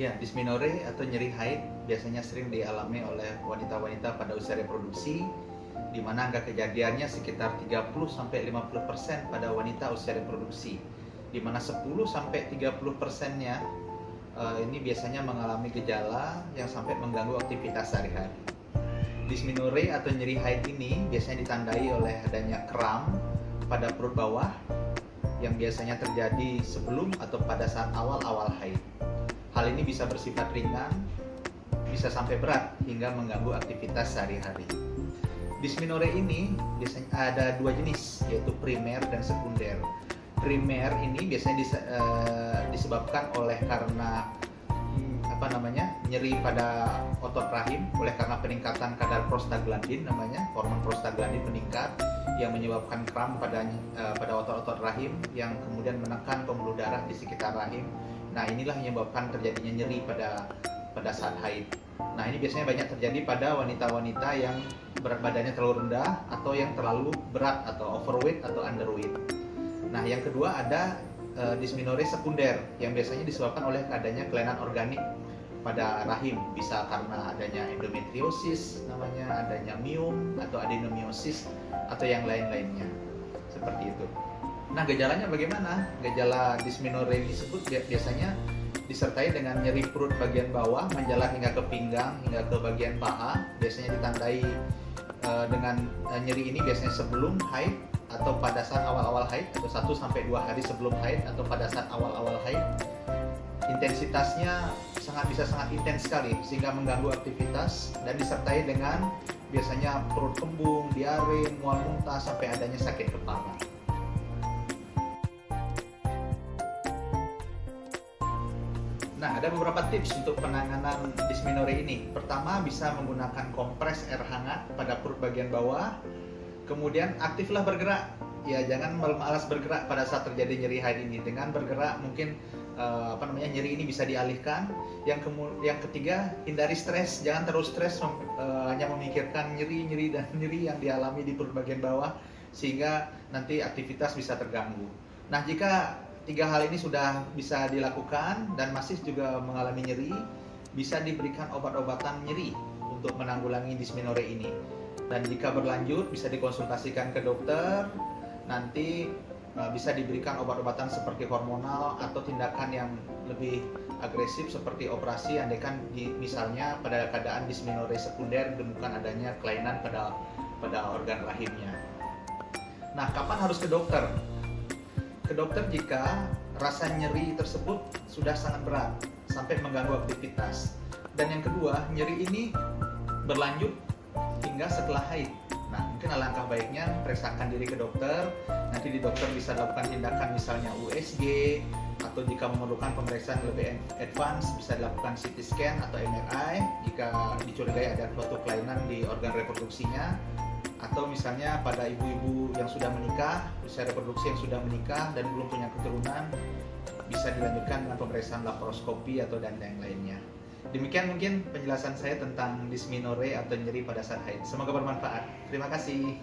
Ya, dysmenorrhea atau nyeri haid biasanya sering dialami oleh wanita-wanita pada usia reproduksi, di mana angka kejadiannya sekitar 30-50% pada wanita usia reproduksi, di mana 10-30%-nya ini biasanya mengalami gejala yang sampai mengganggu aktivitas sehari-hari. Dysmenorrhea atau nyeri haid ini biasanya ditandai oleh adanya kram pada perut bawah yang biasanya terjadi sebelum atau pada saat awal-awal haid. Hal ini bisa bersifat ringan, bisa sampai berat hingga mengganggu aktivitas sehari-hari. Dysmenorrhea ini biasanya ada dua jenis, yaitu primer dan sekunder. Primer ini biasanya disebabkan oleh karena nyeri pada otot rahim, oleh karena peningkatan kadar prostaglandin, hormon prostaglandin meningkat yang menyebabkan kram pada otot-otot rahim yang kemudian menekan pembuluh darah di sekitar rahim. Nah, inilah yang menyebabkan terjadinya nyeri pada saat haid. Nah, ini biasanya banyak terjadi pada wanita-wanita yang berat badannya terlalu rendah atau yang terlalu berat atau overweight atau underweight. Nah, yang kedua ada dysmenorrhea sekunder yang biasanya disebabkan oleh adanya kelainan organik pada rahim, bisa karena adanya endometriosis adanya miom atau adenomyosis atau yang lain-lainnya. Seperti itu. Nah, gejalanya bagaimana? Gejala dysmenorrhea disebut biasanya disertai dengan nyeri perut bagian bawah menjalar hingga ke pinggang hingga ke bagian paha. Biasanya ditandai dengan nyeri ini biasanya sebelum haid atau pada saat awal-awal haid, atau 1-2 hari sebelum haid atau pada saat awal-awal haid. Intensitasnya bisa sangat intens sekali sehingga mengganggu aktivitas dan disertai dengan biasanya perut kembung, diare, mual muntah sampai adanya sakit kepala. Nah, ada beberapa tips untuk penanganan dysmenorrhea ini. Pertama, bisa menggunakan kompres air hangat pada perut bagian bawah. Kemudian aktiflah bergerak. Ya, jangan malas bergerak pada saat terjadi nyeri haid ini. Dengan bergerak mungkin nyeri ini bisa dialihkan. Yang ketiga, hindari stres. Jangan terus stres hanya memikirkan nyeri yang dialami di perut bagian bawah sehingga nanti aktivitas bisa terganggu. Nah, jika 3 hal ini sudah bisa dilakukan dan masih juga mengalami nyeri, bisa diberikan obat-obatan nyeri untuk menanggulangi dysmenorrhea ini. Dan jika berlanjut bisa dikonsultasikan ke dokter. Nanti bisa diberikan obat-obatan seperti hormonal atau tindakan yang lebih agresif seperti operasi andaikan misalnya pada keadaan dysmenorrhea sekunder ditemukan adanya kelainan pada organ rahimnya. Nah, kapan harus ke dokter? Ke dokter jika rasa nyeri tersebut sudah sangat berat sampai mengganggu aktivitas. Dan yang kedua, nyeri ini berlanjut hingga setelah haid. Nah, mungkin alangkah baiknya periksakan diri ke dokter. Nanti di dokter bisa lakukan tindakan misalnya USG, atau jika memerlukan pemeriksaan lebih advance bisa dilakukan CT scan atau MRI jika dicurigai ada suatu kelainan di organ reproduksinya. Atau misalnya pada ibu-ibu yang sudah menikah, usia reproduksi yang sudah menikah dan belum punya keturunan, bisa dilanjutkan dengan pemeriksaan laparoskopi atau dan yang lainnya. Demikian mungkin penjelasan saya tentang dysmenorrhea atau nyeri pada saat haid. Semoga bermanfaat. Terima kasih.